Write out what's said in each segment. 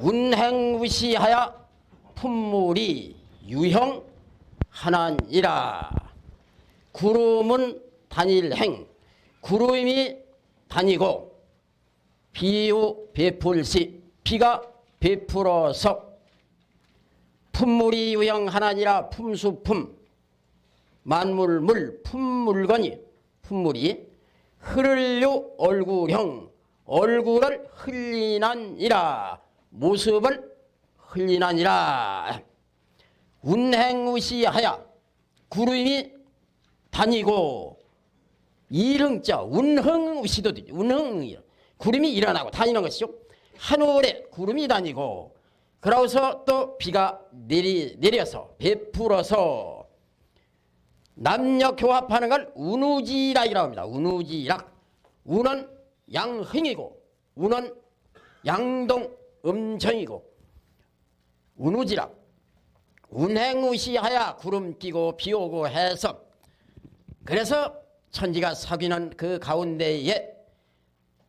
운행무시하야 품물이 유형하나니라. 구름은 단일행, 구름이 다니고 비유 베풀시, 비가 베풀어서 품물이 유형하나니라. 품수품, 만물물, 품물건이, 품물이 흐를요 얼굴형, 얼굴을 흘리나니라. 모습을 흘리나니라. 운행무시하야, 구름이 다니고, 일흥자 운흥무시도 되죠. 운흥, 구름이 일어나고 다니는 것이죠. 하늘에 구름이 다니고, 그러고서 또 비가 내려서 베풀어서 남녀 교합하는 걸 운우지락이라고 합니다. 운우지락. 운은 양흥이고 운은 양동 음정이고 운우지락. 운행무시하야 구름 끼고 비 오고 해서, 그래서 천지가 사귀는 그 가운데에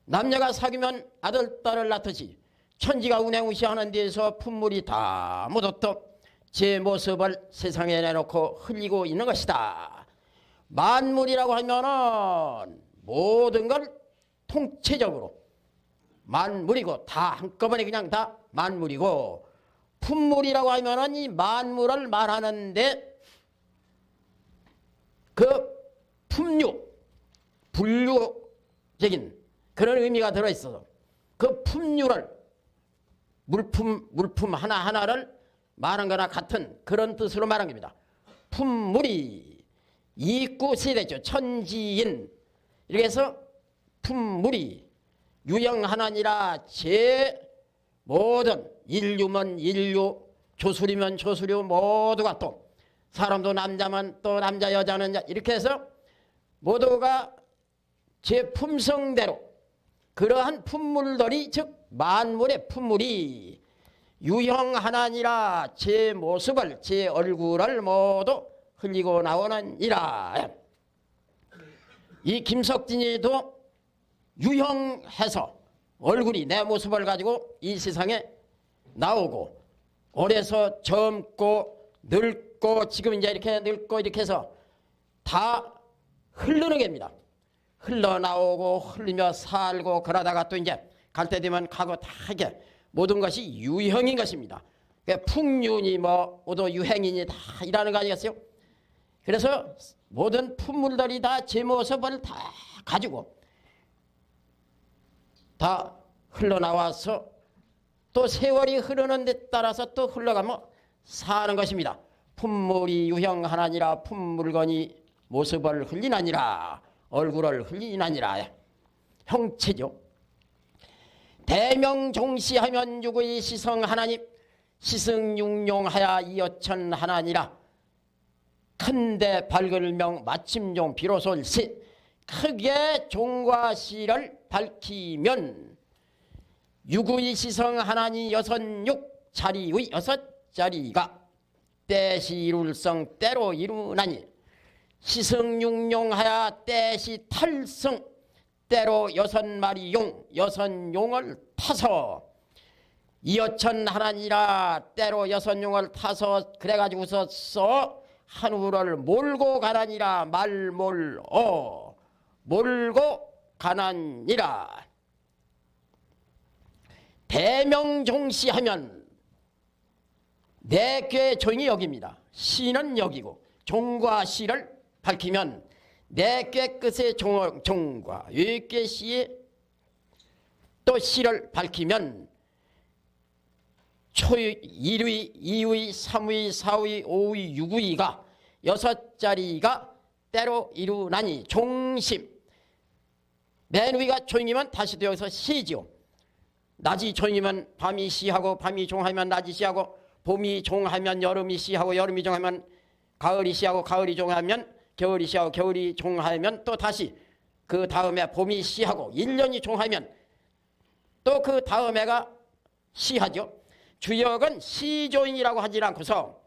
남녀가 사귀면 아들 딸을 낳듯이 천지가 운행무시하는 데에서 품물이 다 모두 또 제 모습을 세상에 내놓고 흘리고 있는 것이다. 만물이라고 하면은 모든 걸 통체적으로 만물이고, 다 한꺼번에 그냥 다 만물이고, 품물이라고 하면은 이 만물을 말하는데 그 품류, 분류적인 그런 의미가 들어있어서 그 품류를 물품 하나하나를 말한 거나 같은 그런 뜻으로 말한 겁니다. 품물이 이구세대죠. 천지인. 이렇게 해서 품물이 유형하나니라. 제 모든 인류면 인류, 조술이면 조술이 모두가 또 사람도 남자면 또 남자 여자는 이렇게 해서 모두가 제 품성대로 그러한 품물들이, 즉 만물의 품물이 유형하나니라. 제 모습을, 제 얼굴을 모두 흘리고 나오느니라. 이 김석진이도 유형해서 얼굴이 내 모습을 가지고 이 세상에 나오고, 어려서 젊고 늙고 지금 이제 이렇게 늙고 이렇게 해서 다 흐르는 겁니다. 흘러나오고 흘리며 살고, 그러다가 또 이제 갈 때 되면 가고, 다 이게 모든 것이 유형인 것입니다. 풍륜이 또 유행이니 다 이라는 거 아니겠어요? 그래서 모든 품물들이 다 제 모습을 다 가지고 다 흘러나와서 또 세월이 흐르는 데 따라서 또 흘러가며 사는 것입니다. 품물이 유형하나니라. 품물건이 모습을 흘리나니라. 얼굴을 흘리나니라. 형체죠. 대명종시하면 유구의 시성 하나님, 시승육룡하야 이어천 하나니라. 큰데 밝을명 마침종 비로소일시. 크게 종과 시를 밝히면 유구의 시성 하나니 여섯육 자리의 여섯 자리가 때시 이룰성 때로 이루나니. 시승육룡하야 때시 탈성, 때로 여섯 마리 용, 여섯 용을 타서 이어천 하나니라. 때로 여섯 용을 타서 그래가지고서 하늘을 몰고 가나니라. 말몰어 몰고 가나니라. 대명종시하면 네 개 종이 여깁니다. 시는 여기고, 종과 시를 밝히면 네 개 끝의 종과 네 개 시의 또 시를 밝히면 초의, 1위, 2위, 3위, 4위, 5위, 6위가 여섯 자리가 때로 이루나니. 종심. 맨 위가 종이면 다시 또 여기서 시지요. 낮이 종이면 밤이 시하고, 밤이 종하면 낮이 시하고, 봄이 종하면 여름이 시하고, 여름이 종하면 가을이 시하고, 가을이 종하면 겨울이 시하고, 겨울이 종하면 또 다시 그 다음에 봄이 시하고, 1년이 종하면 또 그 다음에가 시하죠. 주역은 시조인이라고 하지 않고서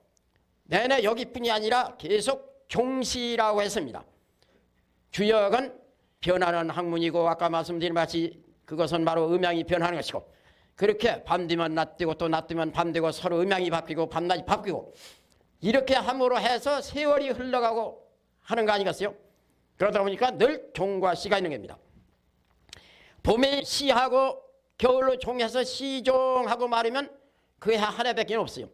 내내 여기뿐이 아니라 계속 종시라고 했습니다. 주역은 변하는 학문이고, 아까 말씀드린 같이 그것은 바로 음양이 변하는 것이고, 그렇게 밤 되면 낮 되고 또 낮 되면 밤 되고 서로 음양이 바뀌고 밤낮이 바뀌고 이렇게 함으로 해서 세월이 흘러가고 하는 거 아니겠어요? 그러다 보니까 늘 종과 시가 있는 겁니다. 봄에 시하고 겨울로 종해서 시종하고 말하면 그 해 한 해밖에 없어요.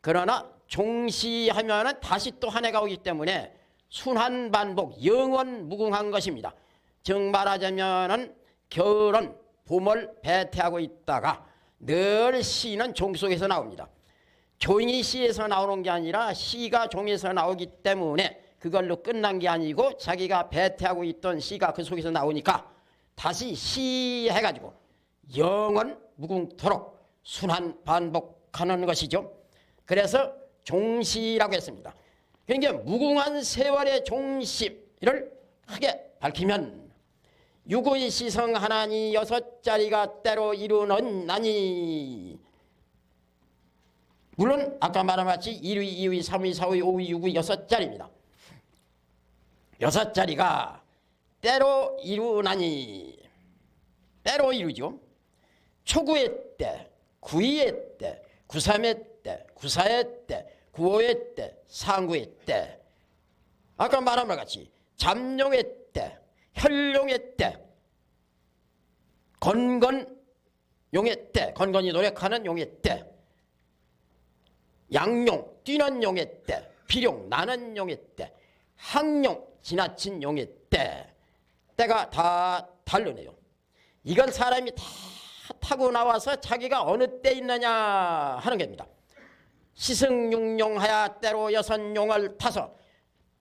그러나 종시하면은 다시 또 한 해가 오기 때문에 순환 반복 영원 무궁한 것입니다. 정 말하자면은 겨울은 봄을 배태하고 있다가 늘 시는 종 속에서 나옵니다. 종이 시에서 나오는 게 아니라 시가 종에서 나오기 때문에 그걸로 끝난 게 아니고 자기가 배태하고 있던 시가 그 속에서 나오니까 다시 시 해가지고 영원 무궁토록 순환 반복하는 것이죠. 그래서 종시라고 했습니다. 그러니까 무궁한 세월의 종시를 크게 밝히면 유구의 시성 하나니 여섯 자리가 때로 이루는나니 물론 아까 말한 같이 1위, 2위, 3위, 4위, 5위, 6위 여섯 자리입니다. 여섯 자리가 때로 이루나니 때로 이루죠. 초구의 때, 구이의 때, 구삼의 때, 구사의 때, 구오의 때, 상구의 때 아까 말한 것 같이 잠룡의 때, 혈룡의 때, 건건용의 때, 건건이 노력하는 용의 때, 양용, 뛰는 용의 때, 비룡, 나는 용의 때, 항용, 지나친 용의 때, 때가 다 다르네요. 이건 사람이 다 타고 나와서 자기가 어느 때 있느냐 하는 겁니다. 시승육룡하야 때로 여선용을 타서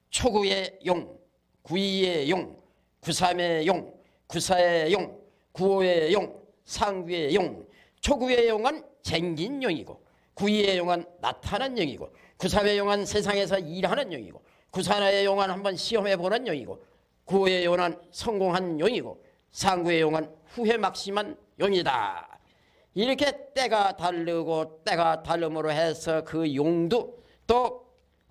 초구의 용, 구이의 용, 구삼의 용, 구사의 용, 구오의 용, 상구의 용, 초구의 용은 쟁긴 용이고 구이의 용은 나타난 용이고 구삼의 용은 세상에서 일하는 용이고 구사의 용은 한번 시험해보는 용이고 구오의 용은 성공한 용이고 상구의 용은 후회 막심한 용이다. 이렇게 때가 다르고 때가 다름으로 해서 그 용도 또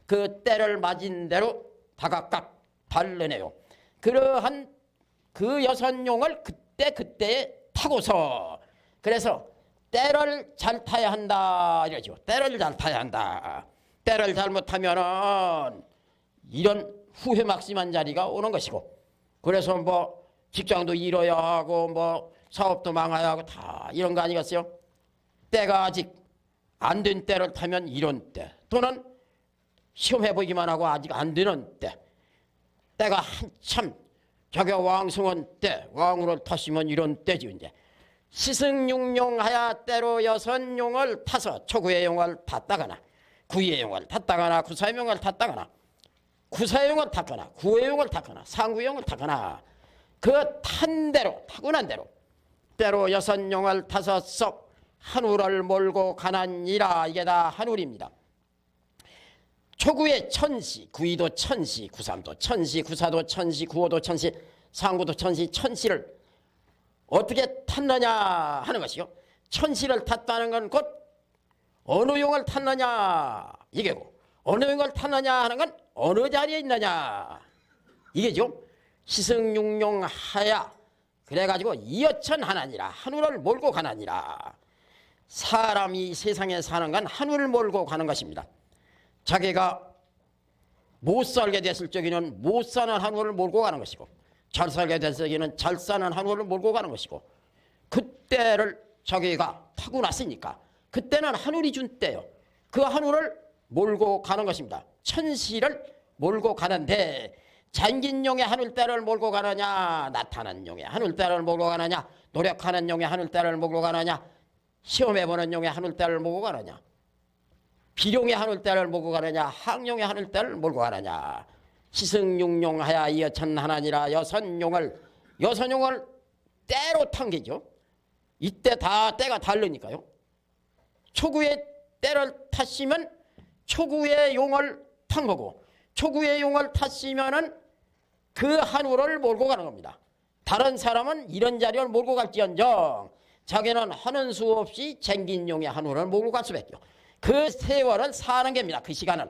그 때를 맞은 대로 다각각 다르네요. 그러한 그 여선용을 그때에 타고서 그래서 때를 잘 타야 한다 이러죠. 때를 잘 타야 한다. 때를 잘못하면은 이런 후회 막심한 자리가 오는 것이고 그래서 뭐 직장도 잃어야 하고 뭐 사업도 망해야 하고 다 이런 거 아니겠어요? 때가 아직 안 된 때를 타면 이런 때 또는 시험해보기만 하고 아직 안 되는 때 때가 한참 자기가 왕성한 때 왕으로 타시면 이런 때지 이제 시승육룡하야 때로 여선용을 타서 초구의 용을 탔다거나 구의 용을 탔다거나 구사의 용을 탔다거나 구사의 용을 탔거나 구의 용을 탔거나 상구의 용을 탔거나 그 탄 대로 타고난 대로 때로 여선용을 타서 썩 한울을 몰고 가나니라. 이게 다 한울입니다. 초구의 천시, 구이도 천시, 구삼도 천시, 구사도 천시, 구오도 천시, 상구도 천시, 천시를 어떻게 탔느냐 하는 것이요. 천시를 탔다는 건 곧 어느 용을 탔느냐 이게고 어느 용을 탔느냐 하는 건 어느 자리에 있느냐 이게죠. 시승육룡하야 그래가지고 이어천하나니라. 한울을 몰고 가나니라. 사람이 세상에 사는 건 한울을 몰고 가는 것입니다. 자기가 못 살게 됐을 적에는 못 사는 한울을 몰고 가는 것이고 잘 살게 됐을 적에는 잘 사는 한울을 몰고 가는 것이고 그때를 자기가 타고 났으니까 그때는 한울이 준 때요. 그 한울을 몰고 가는 것입니다. 천시를 몰고 가는데 잠긴 용의 한울대를 몰고 가느냐 나타난 용의 한울대를 몰고 가느냐 노력하는 용의 한울대를 몰고 가느냐 시험해보는 용의 한울대를 몰고 가느냐 비룡의 한울대를 몰고 가느냐 항용의 한울대를 몰고 가느냐 시승육룡하야 이어천하나니라. 여선용을 때로 탄 게죠. 이때 다 때가 다르니까요. 초구의 때를 탔으면 초구의 용을 탄 거고 초구의 용을 탔으면은 그 한울을 몰고 가는 겁니다. 다른 사람은 이런 자리를 몰고 갈지언정 자기는 하는 수 없이 쟁긴 용의 한울을 몰고 갈 수밖에 없고 그 세월을 사는 겁니다. 그 시간은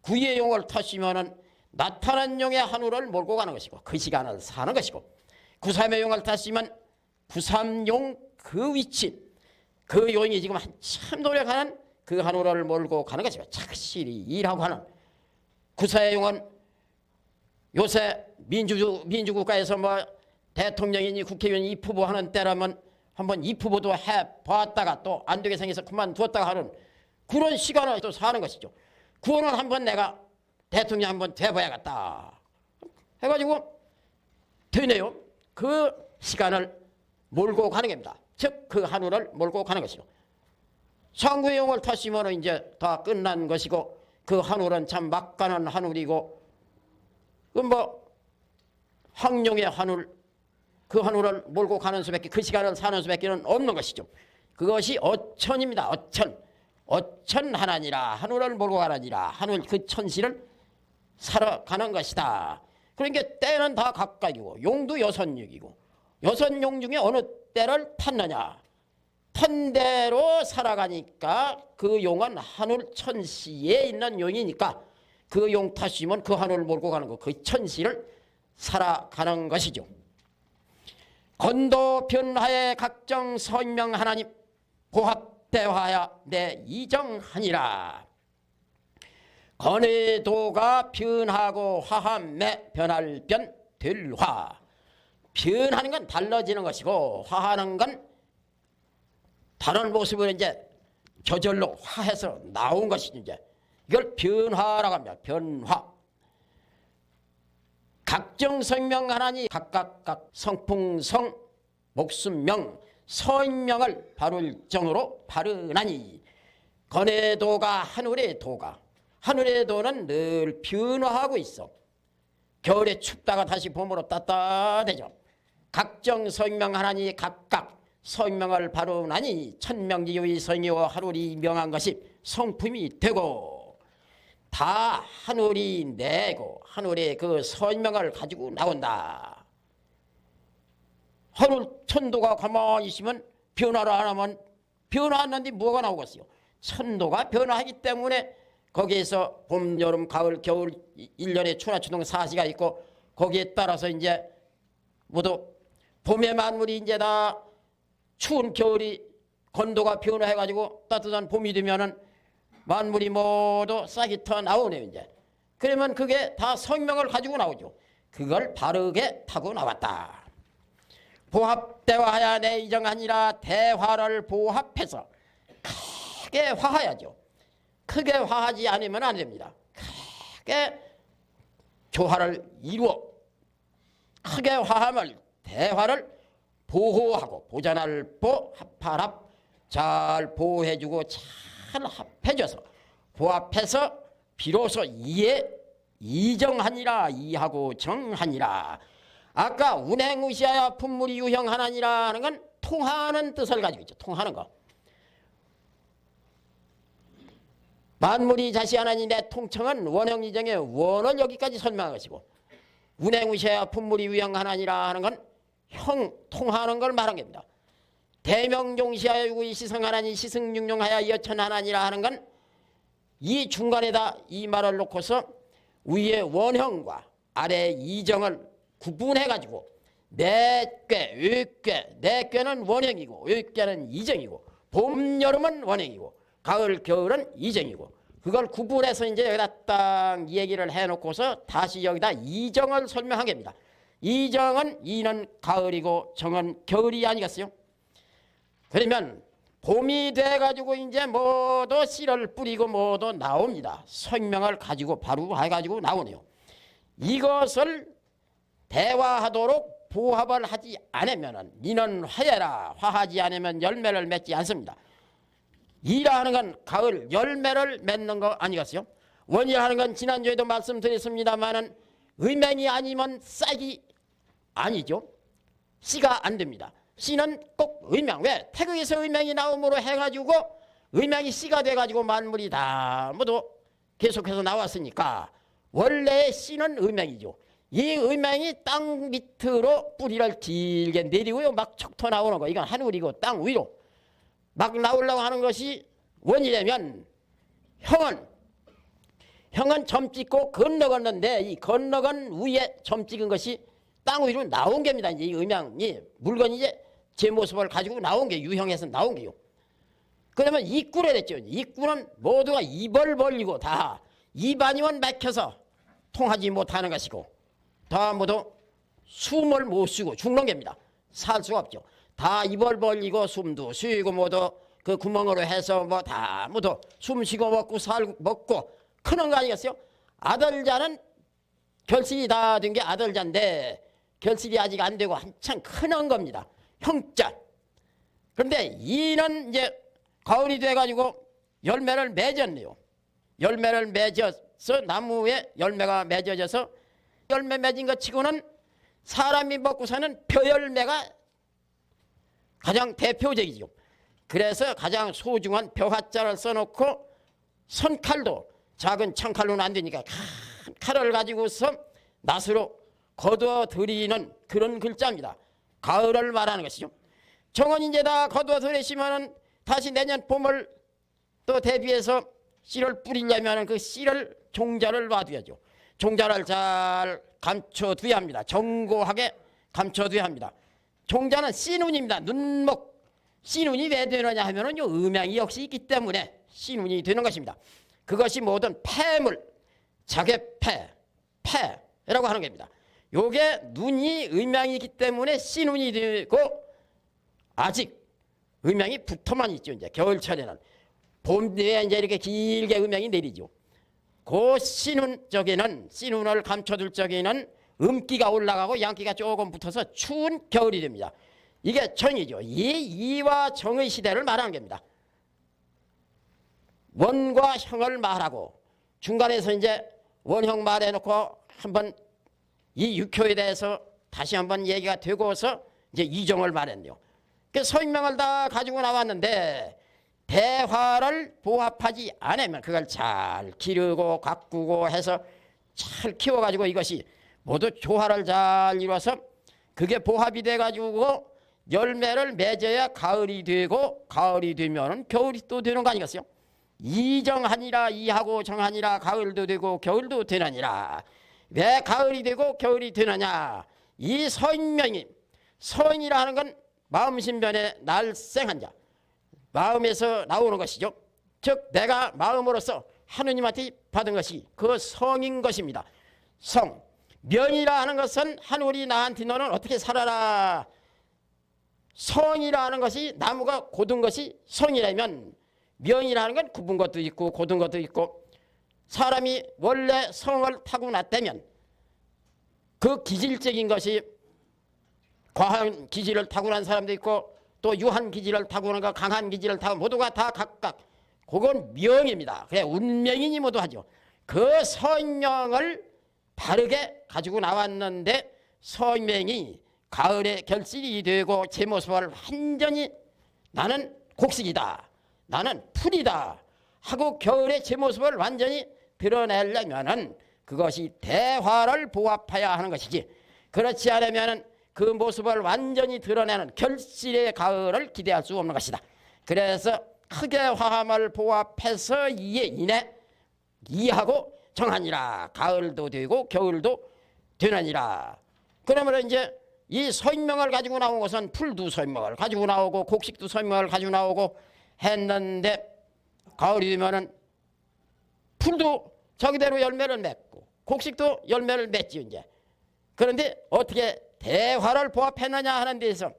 구의 용을 탔으면은 나타난 용의 한울을 몰고 가는 것이고 그 시간을 사는 것이고 구삼의 용을 탔으면 구삼용 그 위치 그 용이 지금 한참 노력하는 그 한우를 몰고 가는 것이죠. 착실히 일하고 하는 구사의 용은 요새 민주국가에서 뭐 대통령이니 국회의원이 입후보 하는 때라면 한번 입후보도 해봤다가 또 안 되게 생겨서 그만두었다가 하는 그런 시간을 또 사는 것이죠. 그거는 한번 내가 대통령 한번 돼봐야겠다 해가지고 되네요. 그 시간을 몰고 가는 겁니다. 즉 그 한우를 몰고 가는 것이죠. 상구의 용을 타시면 이제 다 끝난 것이고 그 한우는 참 막가는 한우이고 그 뭐 황룡의 한우 그 한우를 몰고 가는 수밖에 그 시간을 사는 수밖에는 없는 것이죠. 그것이 어천입니다. 어천 하나니라 한우를 몰고 가라니라 한우 그 천시를 살아가는 것이다. 그러니까 때는 다 각각이고 용도 여선육이고 여선용 중에 어느 때를 탔느냐 탄 대로 살아가니까 그 용은 한울 천시에 있는 용이니까 그 용 타시면 그 한우를 몰고 가는 거 그 천시를 살아가는 것이죠. 건도 변화의 각정 선명 하나님 보합대화야 내 이정하니라. 건의도가 변하고 화함매 변할 변 들화. 변하는 건 달라지는 것이고 화하는 건 다른 모습을 이제 저절로 화해서 나온 것이죠. 이제 이걸 변화라고 합니다. 변화. 각정 성명하나니 각각 성풍성 목숨명 서인명을 바를 정으로 바르나니 건의도가 하늘의 도가 하늘의 도는 늘 변화하고 있어. 겨울에 춥다가 다시 봄으로 따뜻해져. 각정 서인명하나니 각각 서인명을 바르나니 천명지의 성이와 하늘이 명한 것이 성품이 되고 다 하늘이 내고 하늘의 그 서인명을 가지고 나온다. 하늘 천도가 가만히 있으면 변화를 안 하면 변화하는데 뭐가 나오겠어요. 천도가 변화하기 때문에 거기에서 봄, 여름, 가을, 겨울 1년에春夏秋冬 4시가 있고 거기에 따라서 이제 모두 봄의 만물이 이제 다 추운 겨울이 건도가 변화해가지고 따뜻한 봄이 되면은 만물이 모두 싹이 터 나오네요. 이제 그러면 그게 다 성명을 가지고 나오죠. 그걸 바르게 타고 나왔다. 보합대화하야 내 이정하니라. 대화를 보합해서 크게 화해야죠. 크게 화하지 않으면 안 됩니다. 크게 조화를 이루어 크게 화함을 대화를 보호하고 보전할 보 합할합 잘 보호해주고 잘 합해줘서 보합해서 비로소 이에 이정하니라. 이하고 정하니라. 아까 운행의시하여 품물이 유형하나니라 하는 건 통하는 뜻을 가지고 있죠. 통하는 거. 만물이 자시하나니 내 통청은 원형이정의 원을 여기까지 설명한 것이고 운행의시하여 품물이 유형하나니라 하는 건 형 통하는 걸 말한 겁니다. 대명종시하여 유구이 시승하나니 시승육룡하여 여천하나니라 하는 건 이 중간에다 이 말을 놓고서 위에 원형과 아래 이정을 구분해가지고 내꾀, 의꾀, 내꾀는 원형이고 의꾀는 이정이고 봄, 여름은 원형이고 가을, 겨울은 이정이고 그걸 구분해서 이제 여기다 딱 얘기를 해놓고서 다시 여기다 이정을 설명한 겁니다. 이정은 이는 가을이고 정은 겨울이 아니겠어요? 그러면 봄이 돼가지고 이제 모두 씨를 뿌리고 모두 나옵니다. 성명을 가지고 바로 해가지고 나오네요. 이것을 대화하도록 보합을 하지 않으면 니는 화해라. 화하지 않으면 열매를 맺지 않습니다. 이라는 건 가을 열매를 맺는 거 아니겠어요? 원이라는 건 지난주에도 말씀드렸습니다마는 의맹이 아니면 싹이 아니죠. 씨가 안 됩니다. 씨는 꼭 의명. 왜? 태극에서 의명이 나옴으로 해가지고 의명이 씨가 돼가지고 만물이 다 모두 계속해서 나왔으니까 원래의 씨는 의명이죠. 이 의명이 땅 밑으로 뿌리를 길게 내리고요. 막 척터 나오는 거. 이건 하늘이고 땅 위로 막 나오려고 하는 것이 원이라면 형은 점 찍고 건너갔는데 이 건너간 위에 점 찍은 것이 땅 위로 나온 겁니다. 이제 이 의명이 물건이 이제 제 모습을 가지고 나온 게 유형에서 나온 게요. 그러면 입구래 됐죠. 입구는 모두가 입을 벌리고 다 입안이만 막혀서 통하지 못하는 것이고 다 모두 숨을 못 쉬고 죽는 겁니다. 살 수가 없죠. 다 입을 벌리고 숨도 쉬고 모두 그 구멍으로 해서 뭐 다 모두 숨 쉬고 먹고 크는 거 아니겠어요? 아들자는 결실이 다 된 게 아들자인데 결실이 아직 안 되고 한참 크는 겁니다. 형자. 그런데 이는 이제 가을이 돼가지고 열매를 맺었네요. 열매를 맺어서 나무에 열매가 맺어져서 열매 맺은 것 치고는 사람이 먹고 사는 벼열매가 가장 대표적이죠. 그래서 가장 소중한 벼화자를 써놓고 선칼도 작은 창칼로는 안 되니까 큰 칼을 가지고서 낫으로 거둬들이는 그런 글자입니다. 가을을 말하는 것이죠. 정은 이제 다 거둬들이시면은 다시 내년 봄을 또 대비해서 씨를 뿌리려면 그 씨를 종자를 놔둬야죠. 종자를 잘 감춰둬야 합니다. 견고하게 감춰둬야 합니다. 종자는 씨눈입니다. 눈목. 씨눈이 왜 되느냐 하면은요, 음양이 역시 있기 때문에 씨눈이 되는 것입니다. 그것이 모든 폐물, 자개폐라고 하는 겁니다. 요게 눈이 음양이 있기 때문에 씨눈이 되고 아직 음양이 붙어만 있죠. 이제 겨울철에는 봄에 이제 이렇게 길게 음양이 내리죠. 그 씨눈 쪽에는 씨눈을 감춰둘 쪽에는 음기가 올라가고 양기가 조금 붙어서 추운 겨울이 됩니다. 이게 정이죠. 이와 정의 시대를 말하는 겁니다. 원과 형을 말하고 중간에서 이제 원형 말해놓고 한번 이 육효에 대해서 다시 한번 얘기가 되고서 이제 이정을 말했네요. 그 설명을 다 가지고 나왔는데 대화를 보합하지 않으면 그걸 잘 기르고 가꾸고 해서 잘 키워가지고 이것이 모두 조화를 잘 이루어서 그게 보합이 돼가지고 열매를 맺어야 가을이 되고 가을이 되면 겨울이 또 되는 거 아니겠어요? 이정하니라 이하고 정하니라 가을도 되고 겨울도 되느니라. 왜 가을이 되고 겨울이 되느냐? 이 서인명이 서인이라 하는 건 마음신변에 날생한 자 마음에서 나오는 것이죠. 즉 내가 마음으로서 하느님한테 받은 것이 그 성인 것입니다. 성 면이라 하는 것은 하늘이 나한테 너는 어떻게 살아라. 성이라 하는 것이 나무가 고든 것이 성이라면 면이라는 건 굽은 것도 있고 고든 것도 있고 사람이 원래 성을 타고났다면 그 기질적인 것이 과한 기질을 타고난 사람도 있고 또 유한 기질을 타고난 거 강한 기질을 타고 모두가 다 각각 그건 명입니다. 그래 운명이니 모두 하죠. 그 성명을 바르게 가지고 나왔는데 성명이 가을에 결실이 되고 제 모습을 완전히 나는 곡식이다. 나는 풀이다. 하고 겨울에 제 모습을 완전히 드러내려면은 그것이 대화를 보합해야 하는 것이지. 그렇지 않으면은 그 모습을 완전히 드러내는 결실의 가을을 기대할 수 없는 것이다. 그래서 크게 화함을 보합해서 이에 인해 이하고 정하니라. 가을도 되고 겨울도 되느니라. 그러면 이제 이 설명을 가지고 나온 것은 풀도 설명을 가지고 나오고 곡식도 설명을 가지고 나오고 했는데 가을이 되면은 풀도 저기대로 열매를 맺고 곡식도 열매를 맺지 이제. 그런데 어떻게 대화를 보합했느냐 하는 데서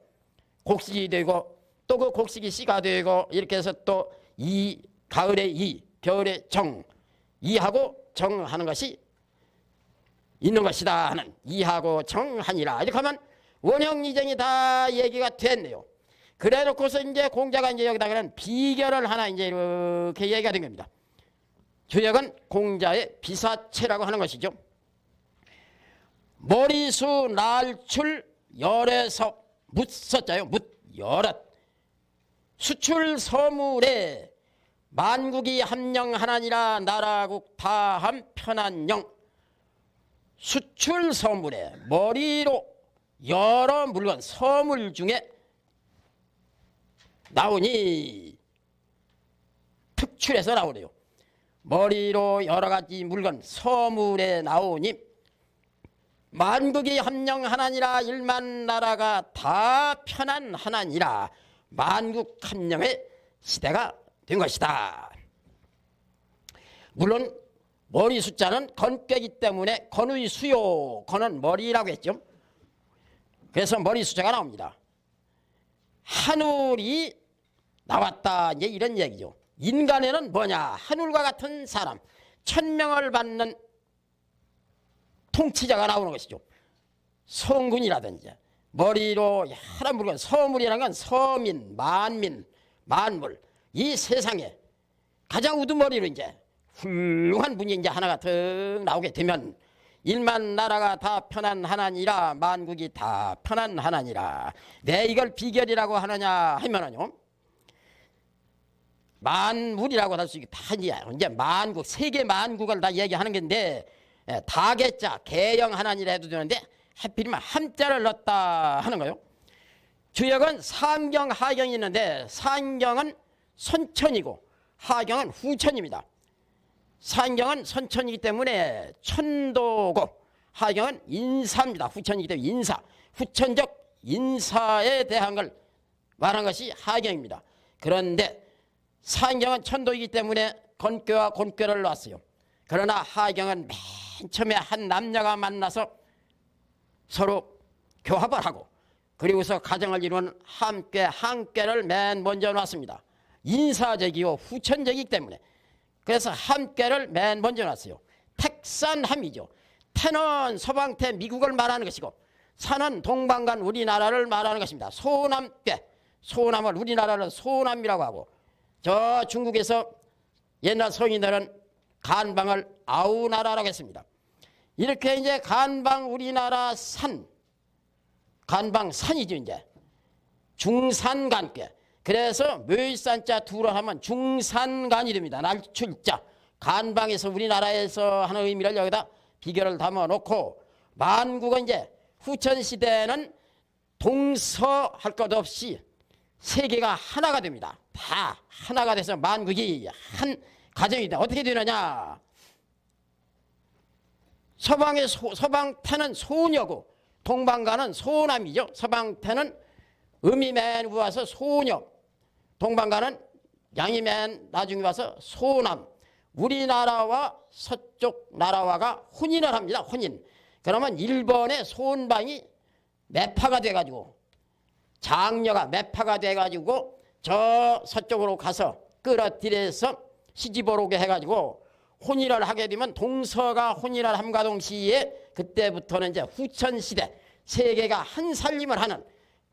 곡식이 되고 또 그 곡식이 씨가 되고 이렇게 해서 또 이 가을에 이 겨울에 정 이하고 정하는 것이 있는 것이다 하는 이하고 정하니라. 이렇게 하면 원형이정이 다 얘기가 됐네요. 그래 놓고서 이제 공자가 이제 여기다가는 비결을 하나 이제 이렇게 얘기가 된 겁니다. 주역은 공자의 비사체라고 하는 것이죠. 머리수 날출 열에서 묻섰자요. 묻열엇 수출 서물에 만국이 함령하나니라 나라국 다함 편안영. 수출 서물에 머리로 여러 물건 서물 중에 나오니 특출해서 나오래요. 머리로 여러 가지 물건 서물에 나오니 만국이 함령하나니라. 일만 나라가 다 편안하나니라. 만국 함령의 시대가 된 것이다. 물론 머리 숫자는 건꾀이기 때문에 건의 수요, 건은 머리라고 했죠. 그래서 머리 숫자가 나옵니다. 하늘이 나왔다, 이제 이런 얘기죠. 인간에는 뭐냐, 하늘과 같은 사람, 천명을 받는 통치자가 나오는 것이죠. 성군이라든지 머리로 여러 물건, 서물이라는 건 서민, 만민, 만물, 이 세상에 가장 우두머리로 이제 훌륭한 분이 이제 하나가 더 나오게 되면 일만 나라가 다 편안하나니라, 만국이 다 편안하나니라. 왜 이걸 비결이라고 하느냐 하면은요, 만물이라고 할 수 있게 다 이제 만국, 세계 만국을 다 얘기하는 건데, 다개자 개영하나니라 해도 되는데 하필이면 한자를 넣었다 하는 거요. 주역은 상경, 하경이 있는데 상경은 선천이고 하경은 후천입니다. 상경은 선천이기 때문에 천도고 하경은 인사입니다. 후천이기 때문에 인사, 후천적 인사에 대한 걸 말한 것이 하경입니다. 그런데 상경은 천도이기 때문에 건꾀와 곤꾀를 놓았어요. 그러나 하경은 맨 처음에 한 남녀가 만나서 서로 교합을 하고 그리고서 가정을 이루는 함께를 맨 먼저 놨습니다. 인사적이고 후천적이기 때문에. 그래서 함께를 맨 먼저 놨어요. 택산함이죠. 태는 서방태 미국을 말하는 것이고 산은 동방간 우리나라를 말하는 것입니다. 소남께, 소남을 우리나라는 소남이라고 하고, 저 중국에서 옛날 성인들은 간방을 아우나라라고 했습니다. 이렇게 이제 간방 우리나라 산, 간방 산이죠. 이제 중산간께. 그래서 묘일산자 두로 하면 중산간이 됩니다. 날출자. 간방에서 우리나라에서 하는 의미를 여기다 비결을 담아놓고, 만국은 이제 후천시대는 동서할 것 없이 세계가 하나가 됩니다. 다 하나가 돼서 만국이 한 가정이다. 어떻게 되느냐, 서방태는 소녀고 동방가는 소남이죠. 서방태는 음이 맨 위에 와서 소녀, 동방가는 양이 맨 나중에 와서 소남. 우리나라와 서쪽 나라와가 혼인을 합니다. 혼인. 그러면 일본의 소은방이 매파가 돼가지고, 장녀가 매파가 돼가지고 저 서쪽으로 가서 끌어들여서 시집을 오게 해가지고 혼인을 하게 되면 동서가 혼인을 함과 동시에 그때부터는 이제 후천시대, 세계가 한 살림을 하는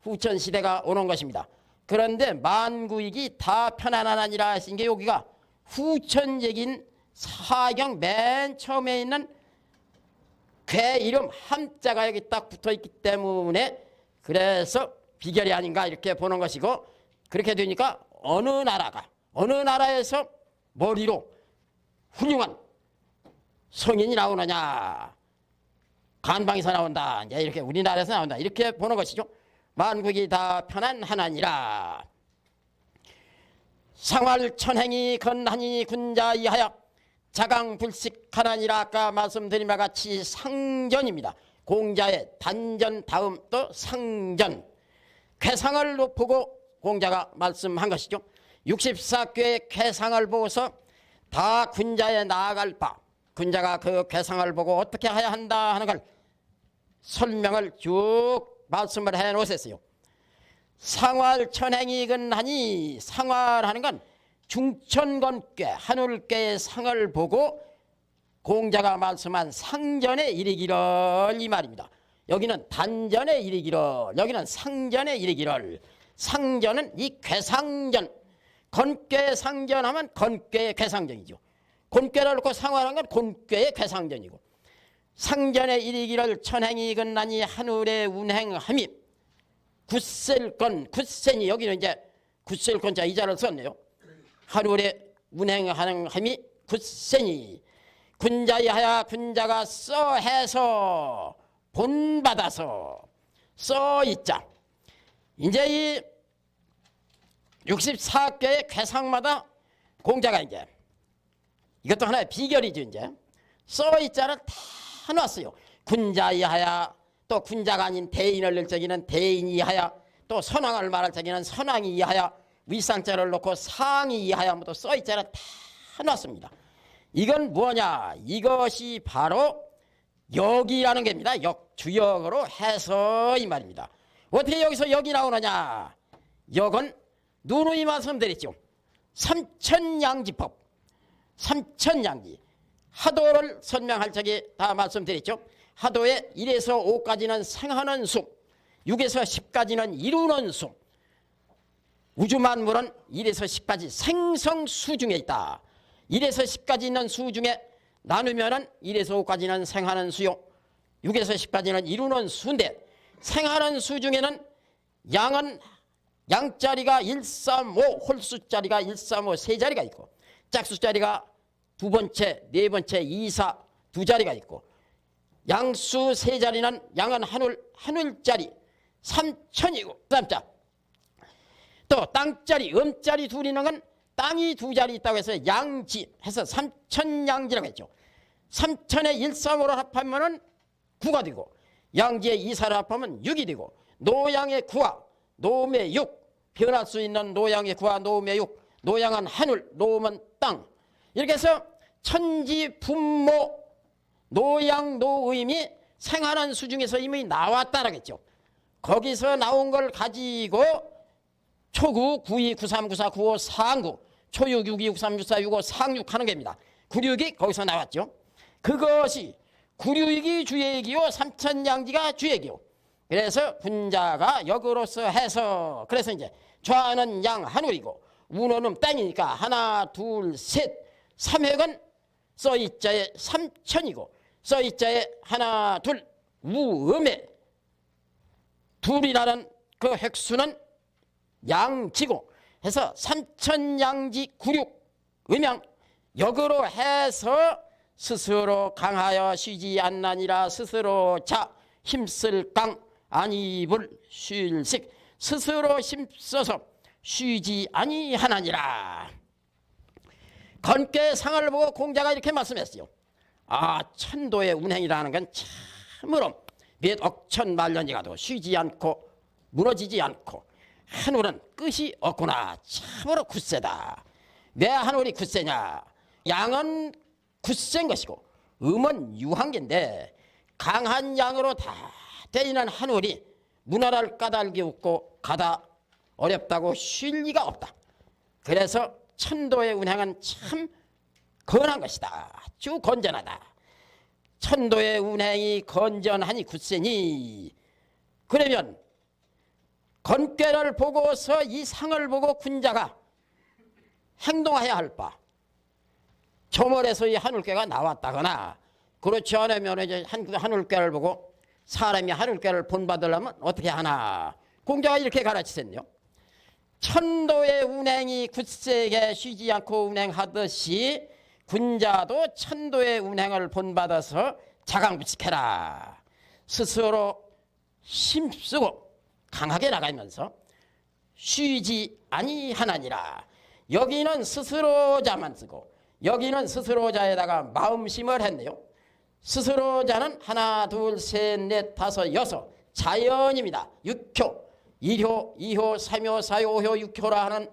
후천시대가 오는 것입니다. 그런데 만국이 다 편안하니라 하신 게 여기가 후천적인 사경 맨 처음에 있는 괴 이름 함자가 여기 딱 붙어있기 때문에 그래서 비결이 아닌가 이렇게 보는 것이고, 그렇게 되니까 어느 나라에서 머리로 훌륭한 성인이 나오느냐, 간방에서 나온다, 이제 이렇게 우리나라에서 나온다, 이렇게 보는 것이죠. 만국이 다 편안하나니라. 상활천행이 건하니 군자이하여 자강불식하나니라. 아까 말씀드린 바와 같이 상전입니다. 공자의 단전 다음 또 상전, 쾌상을 보고 공자가 말씀한 것이죠. 64궤의 쾌상을 보고서 다 군자에 나아갈 바, 군자가 그 쾌상을 보고 어떻게 해야 한다 하는 걸 설명을 쭉 말씀을 해 놓으셨어요. 상활천행이 근하니, 상활하는 건 중천건께, 하늘께의 상을 보고 공자가 말씀한 상전에 이르기를, 이 말입니다. 여기는 단전에 이르기를, 여기는 상전에 이르기를. 상전은 이 쾌상전, 건께 상전하면 건께의 쾌상전이죠. 곤께를 놓고 상활한 건 곤께의 쾌상전이고, 상전에 이르기를 천행이 건나니 하늘의 운행함이, 굳셀건, 굳센이, 여기는 이제 굳셀건자 이자를 썼네요. 하늘의 운행하는 함이 굳센이, 군자이하야, 군자가 써해서 본받아서 써있자. 이제 이 64개의 쾌상마다 공자가 이제 이것도 하나의 비결이죠. 이제 써있자를 다 놨어요. 군자이하야, 또 군자가 아닌 대인을 낼 적에는 대인이하야, 또 선왕을 말할 적에는 선왕이하야, 윗상자를 놓고 상이 이하야무도 써있자를 다 놨습니다. 이건 뭐냐? 이것이 바로 역이라는 겁니다. 역, 주역으로 해서 이 말입니다. 어떻게 여기서 역이 나오느냐? 역은 누누이 말씀드렸죠. 삼천양지법, 삼천양지. 하도를 설명할 적에 다 말씀드렸죠. 하도에 1에서 5까지는 생하는 수, 6에서 10까지는 이루는 수. 우주만물은 1에서 10까지 생성수 중에 있다. 1에서 10까지 있는 수 중에 나누면은 1에서 5까지는 생하는 수요, 6에서 10까지는 이루는 수인데, 생하는 수 중에는 양은 양자리가 1, 3, 5, 홀수자리가 1, 3, 5 세 자리가 있고, 짝수자리가 두 번째, 네 번째, 2, 4 두 자리가 있고, 양수 세 자리는 양은 한울짜리 3천이고, 그다음자 또 땅짜리, 음짜리 둘 있는 건 땅이 두 자리 있다고 해서 양지 해서 삼천양지라고 했죠. 3천에 1, 3으로 합하면 9가 되고, 양지에 2, 4를 합하면 6이 되고, 노양의 9와 노음의 6, 변할 수 있는 노양의 9와 노음의 6, 노양은 하늘, 노음은 땅. 이렇게 해서 천지, 분모, 노양, 노의미 생하는 수 중에서 이미 나왔다라고 했죠. 거기서 나온 걸 가지고 초구, 92, 93, 94, 95, 상구, 초육, 62, 63, 64, 65, 상육 하는 겁니다. 구륙이 거기서 나왔죠. 그것이 구륙이 주액이요, 삼천양지가 주액이요. 그래서 분자가 역으로서 해서, 그래서 이제 좌는 양 한울이고 우노는 땡이니까 하나, 둘, 셋, 삼획은 써있자에 삼천이고, 써있자에 하나, 둘, 우음에 둘이라는 그 획수는 양지고 해서 삼천양지 구륙 음양 역으로 해서 스스로 강하여 쉬지 않나니라. 스스로 자 힘쓸 강 아니불 쉴식, 스스로 힘써서 쉬지 아니하나니라. 건께 상을 보고 공자가 이렇게 말씀했어요. 아, 천도의 운행이라는 건 참으로 몇 억천만년이 가도 쉬지 않고 무너지지 않고, 하늘은 끝이 없구나. 참으로 굳세다. 왜 하늘이 굳세냐? 양은 굳센 것이고 음은 유한계인데, 강한 양으로 다 때리는 하늘이 문화를 까닭이 없고 가다 어렵다고 쉴 리가 없다. 그래서 천도의 운행은 참 건한 것이다. 아주 건전하다. 천도의 운행이 건전하니 굳세니, 그러면 건괴를 보고서 이 상을 보고 군자가 행동해야 할 바, 조물에서 이 하늘괴가 나왔다거나, 그렇지 않으면 이제 하늘괴를 보고 사람이 하늘괴를 본받으려면 어떻게 하나. 공자가 이렇게 가르치셨네요. 천도의 운행이 굳세게 쉬지 않고 운행하듯이 군자도 천도의 운행을 본받아서 자강부칙해라. 스스로 힘쓰고 강하게 나가면서 쉬지 아니하나니라. 여기는 스스로자만 쓰고 여기는 스스로자에다가 마음심을 했네요. 스스로자는 하나, 둘, 셋, 넷, 다섯, 여섯 자연입니다. 6효, 1효, 2효, 3효, 4효, 5효, 6효라 하는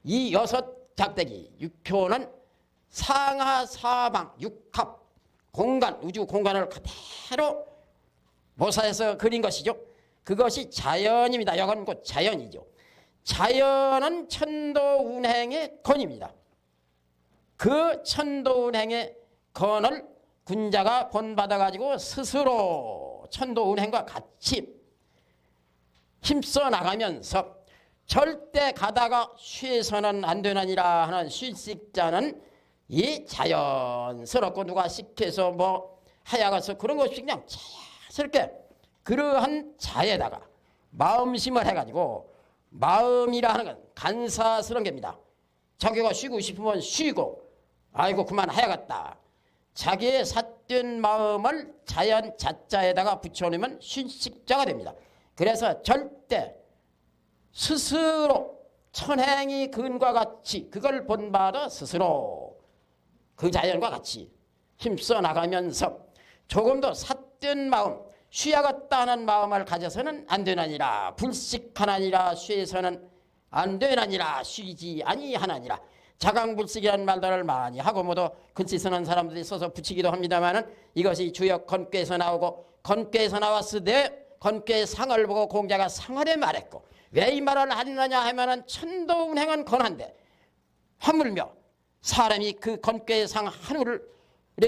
이 여섯 작대기 6효는 상하, 사방, 육합, 공간, 우주 공간을 그대로 모사해서 그린 것이죠. 그것이 자연입니다. 여건 곧 자연이죠. 자연은 천도 운행의 건입니다. 그 천도 운행의 건을 군자가 본받아가지고 스스로 천도 운행과 같이 힘써 나가면서 절대 가다가 쉬어서는 안 되느니라 하는 쉴식자는 이 자연스럽고 누가 시켜서 뭐 하야가서 그런 것이 그냥 자연스럽게 그러한 자에다가 마음심을 해가지고, 마음이라 하는 건 간사스러운 겁니다. 자기가 쉬고 싶으면 쉬고, 아이고 그만 해야겠다. 자기의 삿된 마음을 자연 자자에다가 붙여놓으면 쉴식자가 됩니다. 그래서 절대 스스로 천행이 근과 같이 그걸 본받아 스스로 그 자연과 같이 힘써 나가면서 조금도 삿된 마음, 쉬야겠다 하는 마음을 가져서는 안 되나니라. 불식하나니라. 쉬에서는 안 되나니라 쉬지 아니하나니라. 자강불식이라는 말들을 많이 하고 모두 글씨 쓰는 사람들이 써서 붙이기도 합니다마는 이것이 주역 건괴에서 나오고 건괴에서 나왔으되 건괴의 상을 보고 공자가 상하되 말했고 왜 이 말을 하느냐 하면은 천도운행은 권한데 하물며 사람이 그 건괴의 상 한우를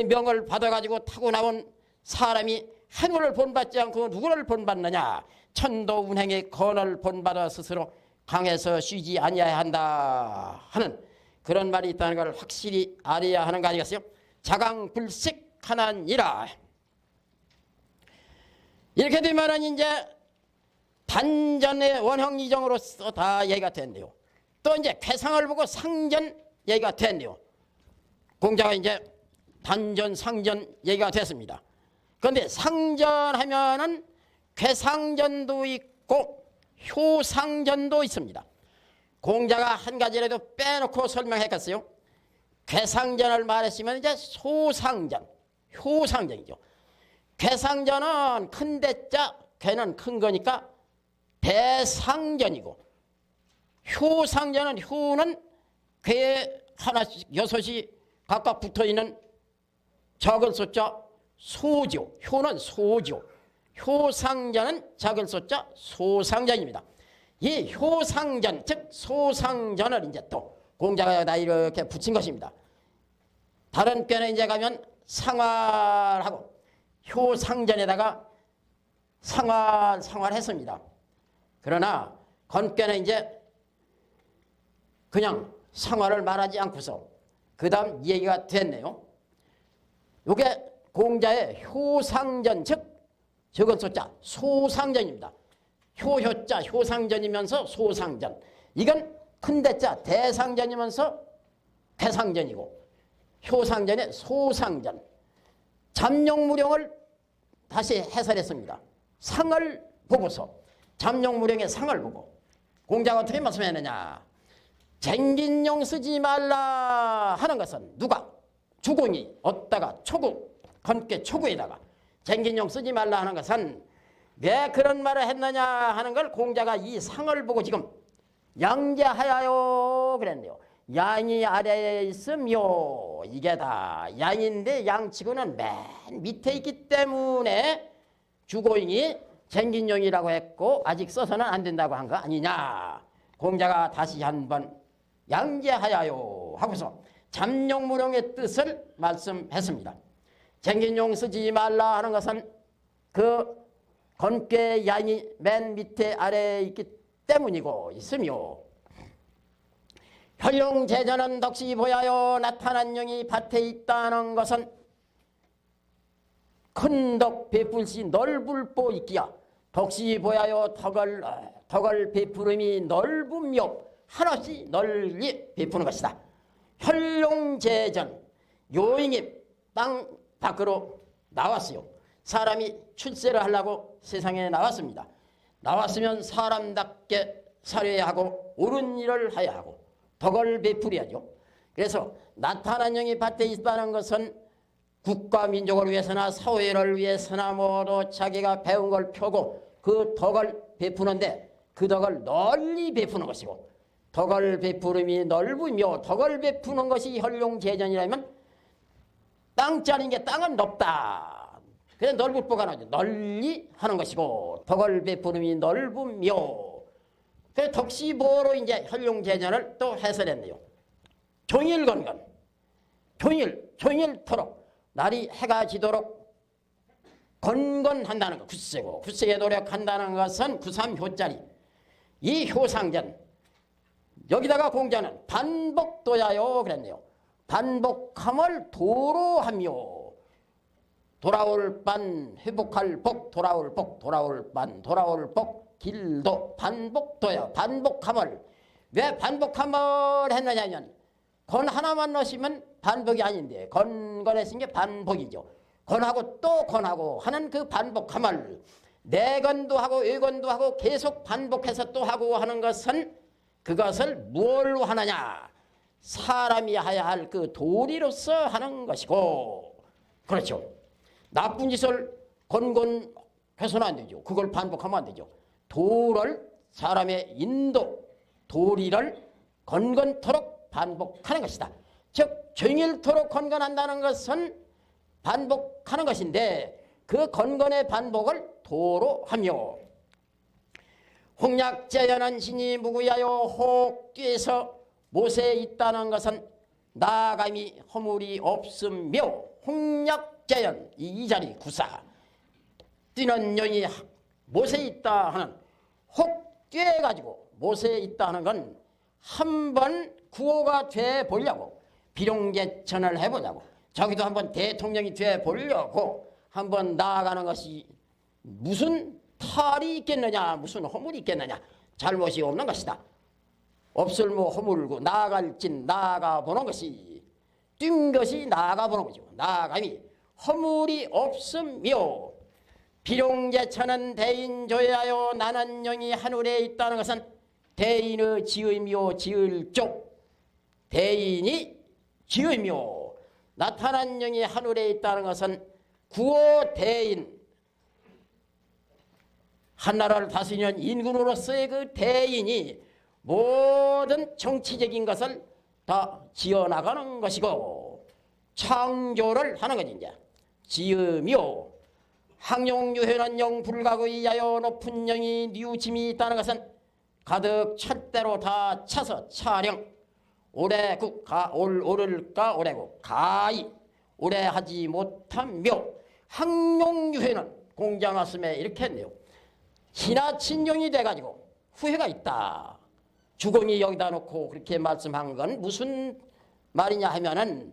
명을 받아가지고 타고 나온 사람이 한우를 본받지 않고 누구를 본받느냐. 천도운행의 권을 본받아 스스로 강에서 쉬지 아니해야 한다 하는 그런 말이 있다는 걸 확실히 알아야 하는 거 아니겠어요? 자강불식하나니라. 이렇게 되면은 이제 단전의 원형이정으로서 다 얘기가 됐네요. 또 이제 괴상을 보고 상전 얘기가 됐네요. 공자가 이제 단전, 상전 얘기가 됐습니다. 그런데 상전하면은 괴상전도 있고 효상전도 있습니다. 공자가 한 가지라도 빼놓고 설명했겠어요. 괴상전을 말했으면 이제 소상전, 효상전이죠. 괴상전은 큰 대자, 괴는 큰 거니까 대상전이고, 효상전은 효는 괴에 하나씩 여섯이 각각 붙어있는 작은 숫자 소죠. 효는 소죠. 효상전은 작은 숫자 소상전입니다. 이 효상전 즉 소상전을 이제 또 공자가 다 이렇게 붙인 것입니다. 다른 꾀는 이제 가면 상활하고 효상전에다가 상활했습니다. 그러나 건꾀는 이제 그냥 상활을 말하지 않고서 그 다음 얘기가 됐네요. 이게 공자의 효상전 즉 적은 숫자 소상전입니다. 효효자 효상전이면서 소상전. 이건 큰 대자 대상전이면서 괴상전이고 효상전의 소상전. 잠룡무령을 다시 해설했습니다. 상을 보고서 잠룡무령의 상을 보고 공자가 어떻게 말씀했느냐. 쟁긴용 쓰지 말라 하는 것은 누가? 주공이 얻다가 초구 건께 초구에다가 쟁긴용 쓰지 말라 하는 것은 왜 그런 말을 했느냐 하는 걸 공자가 이 상을 보고 지금 양제하여요 그랬네요. 양이 아래에 있으며 이게 다 양인데 양치고는 맨 밑에 있기 때문에 주고인이 쟁긴용이라고 했고 아직 써서는 안 된다고 한 거 아니냐. 공자가 다시 한번 양제하여요 하고서 잠룡무령의 뜻을 말씀했습니다. 쟁긴용 쓰지 말라 하는 것은 그 건괴 양이 맨 밑에 아래에 있기 때문이고 있으며 혈룡제전은 덕시 보야요 나타난 용이 밭에 있다는 것은 큰 덕 베풀시 넓을 보 있기야 덕시 보야요 덕을 베푸름이 넓으며 한없이 널리 베푸는 것이다. 혈룡제전 요인이 땅 밖으로 나왔어요. 사람이 출세를 하려고 세상에 나왔습니다. 나왔으면 사람답게 살아야 하고 옳은 일을 해야 하고 덕을 베풀어야죠. 그래서 나타난 영이 밭에 있다는 것은 국가 민족을 위해서나 사회를 위해서나 모두 자기가 배운 걸 펴고 그 덕을 베푸는데 그 덕을 널리 베푸는 것이고 덕을 베푸름이 넓으며 덕을 베푸는 것이 혈룡제전이라면 땅짜리인 게 땅은 넓다. 그래서 넓을 보가 나오죠. 널리 하는 것이고 덕을 베푸름이 넓으며 그래서 덕시보로 이제 혈룡제전을 또 해설했네요. 종일건건 종일토록 날이 해가 지도록 건건한다는 것 굳세고 굳세게 노력한다는 것은 구삼효짜리 이 효상전 여기다가 공자는 반복도야요 그랬네요. 반복함을 도로하며 돌아올 반 회복할 복 돌아올 복 돌아올 반 돌아올 복 길도 반복도야 반복함을 왜 반복함을 했느냐면 건 하나만 넣으시면 반복이 아닌데 건건했은 게 반복이죠. 건하고 또 건하고 하는 그 반복함을 내건도 하고 외건도 하고 계속 반복해서 또 하고 하는 것은 그것을 무엇로 하느냐 사람이 해야 할 그 도리로서 하는 것이고 그렇죠. 나쁜 짓을 건건 해서는 안 되죠. 그걸 반복하면 안 되죠. 도를 사람의 인도 도리를 건건토록 반복하는 것이다. 즉 종일토록 건건한다는 것은 반복하는 것인데 그 건건의 반복을 도로 하며 홍약재연한 신이 무구야요 혹뒤에서 못에 있다는 것은 나감이 허물이 없으며 홍약재연 이 자리 구사 뛰는 영이 못에 있다 하는 혹 뛰어가지고 못에 있다 하는 건 한번 구호가 돼 보려고 비룡개천을 해보려고 저기도 한번 대통령이 돼 보려고 한번 나아가는 것이 무슨 탈이 있겠느냐 무슨 허물이 있겠느냐 잘못이 없는 것이다. 없을모 허물고 나아갈진 나아가 보는 것이 뛴 것이 나아가 보는 거죠. 나아감이 허물이 없으며 비룡개천은 대인조야요 나는 영이 하늘에 있다는 것은 대인의 지음이요 지을 쪽 대인이 지음이요 나타난 영이 하늘에 있다는 것은 구호 대인 한나라를 다스리는 인군으로서의 그 대인이 모든 정치적인 것을 다 지어나가는 것이고 창조를 하는 것이 이제 지음이요 항용유회는 영불가의 야요 높은 영이 뉘우침이 있다는 것은 가득 찰대로 다 차서 차령 오래국 오를까 오래국 가히 오래하지 못하며 항용유회는 공장하슴에 이렇게 했네요. 지나친 영이 돼가지고 후회가 있다. 주공이 여기다 놓고 그렇게 말씀한 건 무슨 말이냐 하면은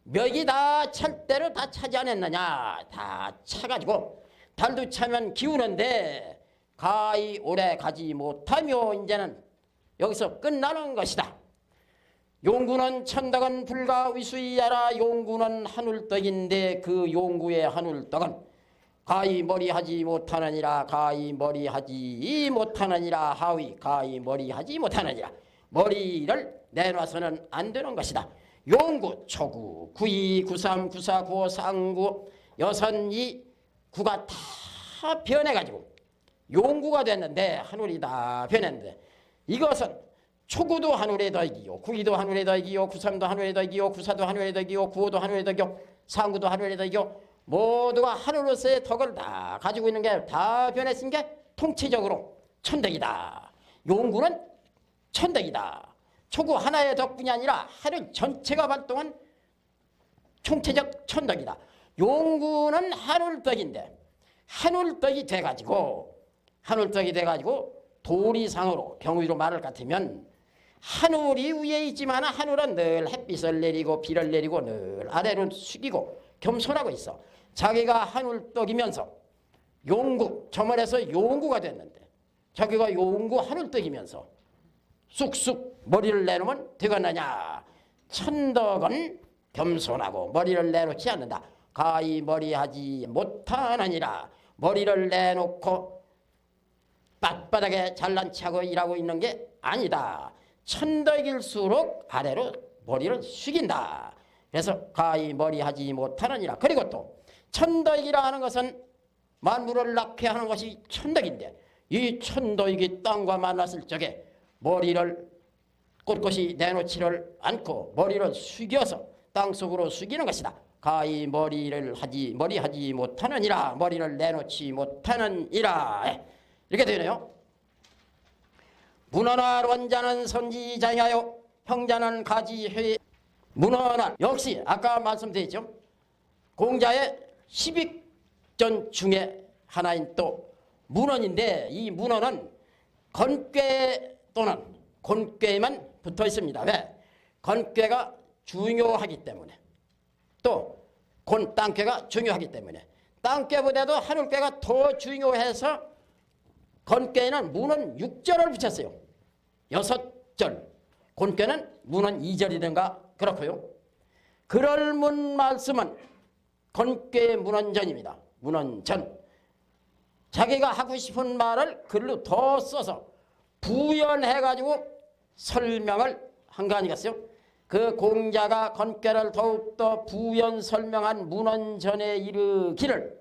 멱이 다 찰 대로 다 차지 않았느냐. 다 차가지고 달도 차면 기우는데 가히 오래 가지 못하며 이제는 여기서 끝나는 것이다. 용구는 천덕은 불가 위수이야라. 용구는 하늘떡인데 그 용구의 하늘떡은 가히 머리하지 못하느니라. 가히 머리하지 못하느니라. 하위 가히 머리하지 못하느니라. 머리를 내놔서는 안 되는 것이다. 용구, 초구, 구이, 구삼, 구사, 구오, 상구, 여선, 이 구가 다 변해가지고 용구가 됐는데 하늘이 다 변했는데 이것은 초구도 하늘의 덕이요 구이도 하늘의 덕이요 구삼도 하늘의 덕이요 구사도 하늘의 덕이요 구오도 하늘의 덕이요 상구도 하늘의 덕이요 모두가 하늘로서의 덕을 다 가지고 있는 게 다 변했은 게 통치적으로 천덕이다. 용구는 천덕이다. 초구 하나의 덕분이 아니라 하늘 전체가 발동한 총체적 천덕이다. 용구는 하늘덕인데 하늘덕이 돼가지고 도리상으로 경위로 말할 것 같으면 하늘이 위에 있지만 하늘은 늘 햇빛을 내리고 비를 내리고 늘 아래로 숙이고 겸손하고 있어. 자기가 하늘떡이면서 용구, 저말에서 용구가 됐는데 자기가 용구 하늘떡이면서 쑥쑥 머리를 내놓으면 되겠느냐. 천덕은 겸손하고 머리를 내놓지 않는다. 가히 머리하지 못하느니라. 머리를 내놓고 빳빳하게 잘난 체하고 일하고 있는 게 아니다. 천덕일수록 아래로 머리를 숙인다. 그래서 가히 머리하지 못하느니라. 그리고 또 천덕이라 하는 것은 만물을 낳게 하는 것이 천덕인데 이 천덕이 땅과 만났을 적에 머리를 꼿꼿이 내놓지를 않고 머리를 숙여서 땅속으로 숙이는 것이다. 가히 머리하지 못하느니라. 머리를 내놓지 못하느니라. 이렇게 되네요. 문헌할 원자는 선지자야요 형자는 가지회. 문헌할 역시 아까 말씀드렸죠. 공자의 10익전 중에 하나인 또 문헌인데 이 문헌은 건괴 또는 곤괴만 붙어 있습니다. 왜? 건괴가 중요하기 때문에 또 땅괴가 중요하기 때문에 땅괴보다도 하늘괴가 더 중요해서 건괴는 문헌 6절을 붙였어요. 6절. 곤괴는 문헌 2절이든가 그렇고요. 그럴 문 말씀은 건괴 문헌전입니다. 문헌전. 자기가 하고 싶은 말을 글로 더 써서 부연해가지고 설명을 한 거 아니겠어요? 그 공자가 건괴를 더욱더 부연 설명한 문헌전에 이르기를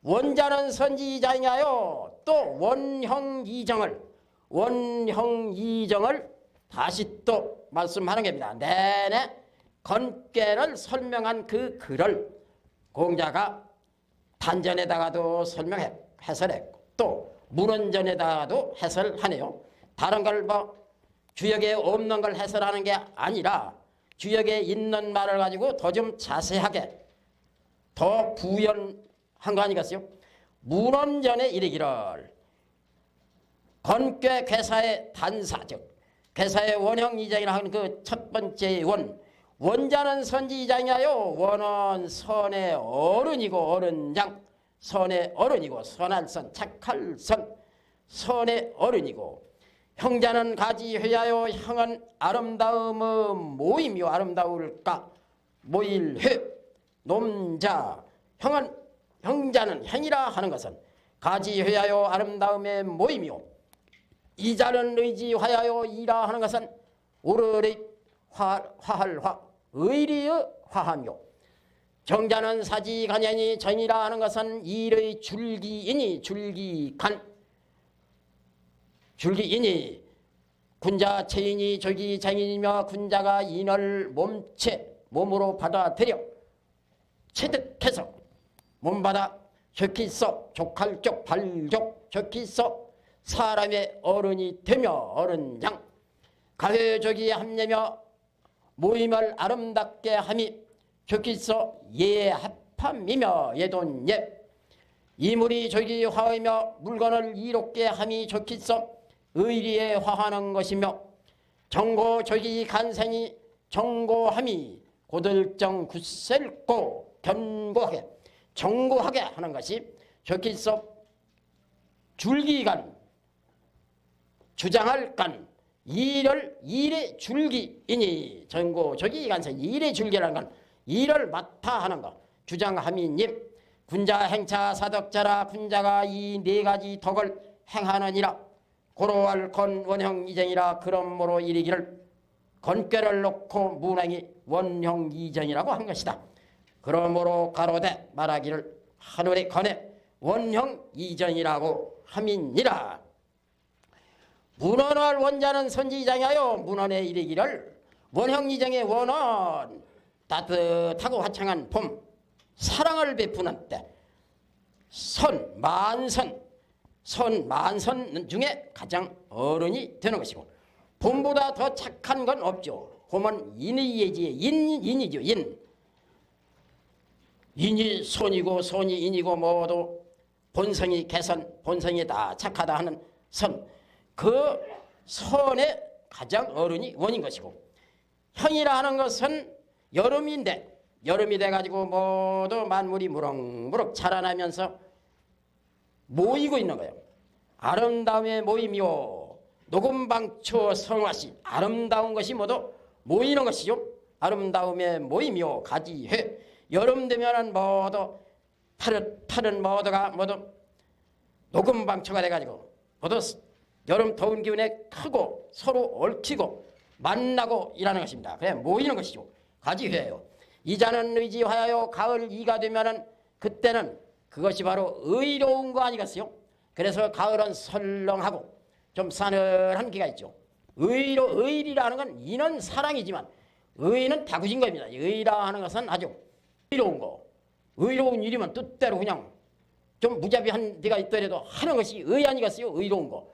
원자는 선지자이냐요 또 원형 이정을 원형 이정을 다시 또 말씀하는 겁니다. 내내 건괴를 설명한 그 글을 공자가 단전에다가도 해설했고 또 문헌전에다가도 해설하네요. 다른 걸 뭐 주역에 없는 걸 해설하는 게 아니라 주역에 있는 말을 가지고 더 좀 자세하게 더 부연한 거 아니겠어요? 문헌전에 이르기를 건괴 괴사의 단사, 즉 괴사의 원형이장이라 하는 그 첫 번째 원자는 선지이장이하여 원은 선의 어른이고 어른장, 선의 어른이고 선할 선, 착할 선, 선의 어른이고 형자는 가지회하여 형은 아름다움의 모임이요 아름다울까 모일회 놈자 형자는 행이라 하는 것은 가지회하여 아름다움의 모임이요 이자는 의지하여 이라 하는 것은 오르리 화할화 의리의 화하며 정자는 사지간연이 정이라 하는 것은 일의 줄기이니 줄기이니 군자 체인이 조기장인이며 군자가 인을 몸으로 받아들여 체득해서 몸받아 적히써 족할족 발족 적히써 사람의 어른이 되며 어른장 가회족이 합내며 모임을 아름답게 함이 적히써 예합함이며 예돈예 이물이 조기 화하며 물건을 이롭게 함이 적히써 의리에 화하는 것이며 정고 조기 간생이 정고함이 고들정 굳셀고 견고하게 정고하게 하는 것이 적히써 줄기간 주장할 간 일의 줄기이니 정고 조기 간생 일의 줄기라는 건 일을 맡아 하는 것 주장함이님 군자 행차 사덕자라 군자가 이 네 가지 덕을 행하느니라 고로할 건 원형 이정이라 그러므로 이르기를 건괴를 놓고 문행이 원형 이정이라고 한 것이다. 그러므로 가로되 말하기를 하늘에 건에 원형 이정이라고 함이니라. 문헌할 원자는 선지이장하여 문헌에 이르기를 원형 이정의 원은 따뜻하고 화창한 봄 사랑을 베푸는 때 만선 중에 가장 어른이 되는 것이고 봄보다 더 착한 건 없죠. 봄은 인의 예지의 인이죠. 인이 손이고 손이 인이고 모두 본성이 개선 본성이 다 착하다 하는 선 그 선의 가장 어른이 원인 것이고 형이라 하는 것은 여름인데 여름이 돼가지고 모두 만물이 무럭무럭 자라나면서 모이고 있는 거예요. 아름다움의 모임이요 녹음방초 성화시 아름다운 것이 모두 모이는 것이죠. 아름다움의 모임이요 가지회 여름 되면은 모두 타른 모두가 모두 녹음방초가 돼가지고 모두 여름 더운 기운에 크고 서로 얽히고 만나고 일하는 것입니다. 그래 모이는 것이죠. 가지회예요. 이자는 의지하여 가을 이가 되면은 그때는 그것이 바로 의로운 거 아니겠어요? 그래서 가을은 설렁하고 좀 싸늘한 기가 있죠. 의리라는 건 이는 사랑이지만 의는 다구진 겁니다. 의라 하는 것은 아주 의로운 거. 의로운 일이면 뜻대로 그냥 좀 무자비한 데가 있더라도 하는 것이 의 아니겠어요? 의로운 거.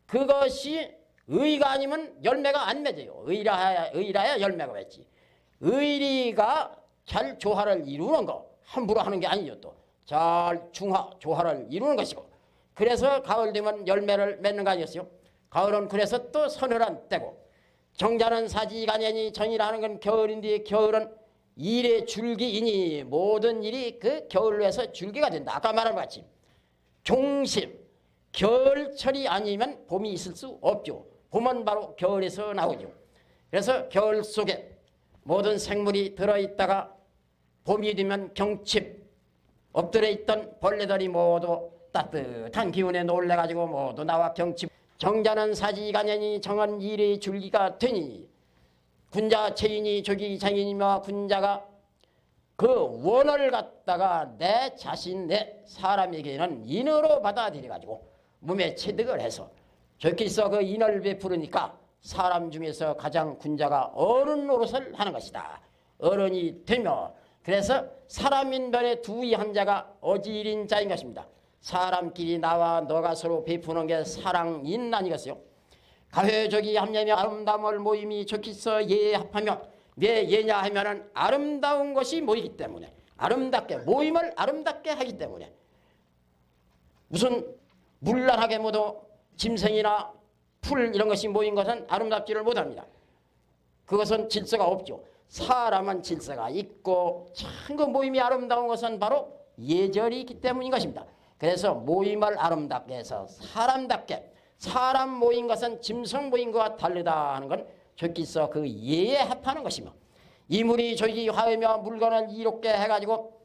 그것이 의가 아니면 열매가 안 맺어요. 의라야 열매가 맺지. 의리가 잘 조화를 이루는 거 함부로 하는 게 아니죠. 또 잘 조화를 이루는 것이고 그래서 가을 되면 열매를 맺는 거 아니었어요. 가을은 그래서 또 서늘한 때고 정자는 사지간연이 정이라 하는 건 겨울인데 겨울은 일의 줄기이니 모든 일이 그 겨울로 해서 줄기가 된다. 아까 말한 것 같이 종심 겨울철이 아니면 봄이 있을 수 없죠. 봄은 바로 겨울에서 나오죠. 그래서 겨울 속에 모든 생물이 들어있다가 봄이 되면 경칩 엎드려 있던 벌레들이 모두 따뜻한 기운에 놀래가지고 모두 나와 경칩 정자는 사지간연이 정한 일의 줄기가 되니 군자 체인이 조기 장인이며 군자가 그 원을 갖다가 내 자신 내 사람에게는 인으로 받아들여가지고 몸에 체득을 해서 저기서 그 인을 베푸르니까 사람 중에서 가장 군자가 어른 노릇을 하는 것이다. 어른이 되며 그래서 사람인 변에 두이 한 자가 어지린 자인 것입니다. 사람끼리 나와 너가 서로 베푸는 게 사랑인 아니겠어요? 가회적이 합념이 아름다움을 모임이 저기서 예에 합하면 왜 예냐 하면은 아름다운 것이 모이기 때문에 아름답게 모임을 아름답게 하기 때문에 무슨 물란하게 모두 짐승이나 풀 이런 것이 모인 것은 아름답지를 못합니다. 그것은 질서가 없죠. 사람은 질서가 있고 참 그 모임이 아름다운 것은 바로 예절이 있기 때문인 것입니다. 그래서 모임을 아름답게 해서 사람답게 사람 모인 것은 짐승 모인 것과 다르다 하는 건 저기서 그 예에 합하는 것이며 이물이 저기 화하며 물건을 이롭게 해가지고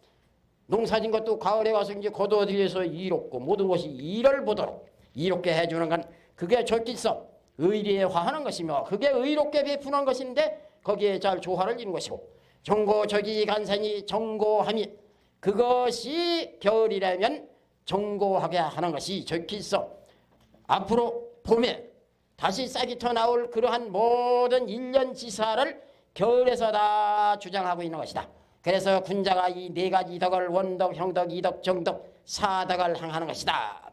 농사진 것도 가을에 가서 이제 걷어들여서 이롭고 모든 것이 이를 보도록 이롭게 해주는 건 그게 저기서 의리에 화하는 것이며 그게 의롭게 베푸는 것인데 거기에 잘 조화를 이룬 것이고 정고 저기 간산이 정고함이 그것이 겨울이라면 정고하게 하는 것이 저기서 앞으로 봄에 다시 싹이 터 나올 그러한 모든 일년지사를 겨울에서 다 주장하고 있는 것이다. 그래서 군자가 이 네 가지 덕을 원덕, 형덕, 이덕, 정덕, 사덕을 행하는 것이다.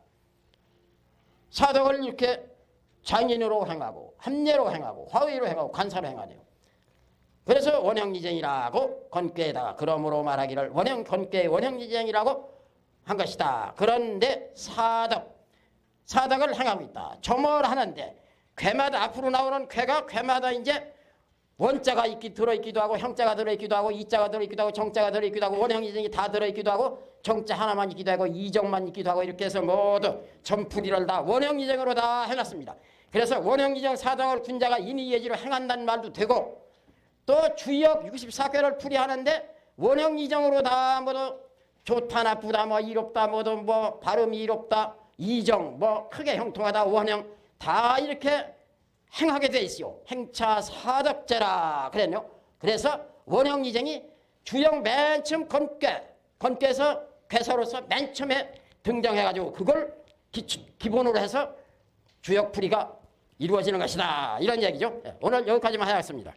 사덕을 이렇게 장인으로 행하고 합례로 행하고 화의로 행하고 간사로 행하네요. 그래서 원형리쟁이라고 건괴에다가 그러므로 말하기를 원형 건괴 원형리쟁이라고 한 것이다. 그런데 사덕을 행하고 있다. 점을 하는데 괴마다 앞으로 나오는 괴마다 이제 원자가 들어있기도 하고 형자가 들어있기도 하고 이자가 들어있기도 하고 정자가 들어있기도 하고 원형이정이 다 들어있기도 하고 정자 하나만 있기도 하고 이정만 있기도 하고 이렇게 해서 모두 점풀이를 다 원형이정으로 다 해놨습니다. 그래서 원형이정 사덕을 군자가 인의예지로 행한다는 말도 되고 또 주역 64쾌를 풀이하는데 원형이정으로 다 모두 좋다 나쁘다 뭐 이롭다 모두 뭐 발음이 이롭다 이정 뭐 크게 형통하다 원형 다 이렇게 행하게 돼 있어요. 행차 사덕제라 그랬요. 그래서 원형이정이 주역 맨 처음 건괴에서 괴사로서 맨 처음에 등장해가지고 그걸 기본으로 해서 주역풀이가 이루어지는 것이다. 이런 얘기죠. 오늘 여기까지만 하겠습니다.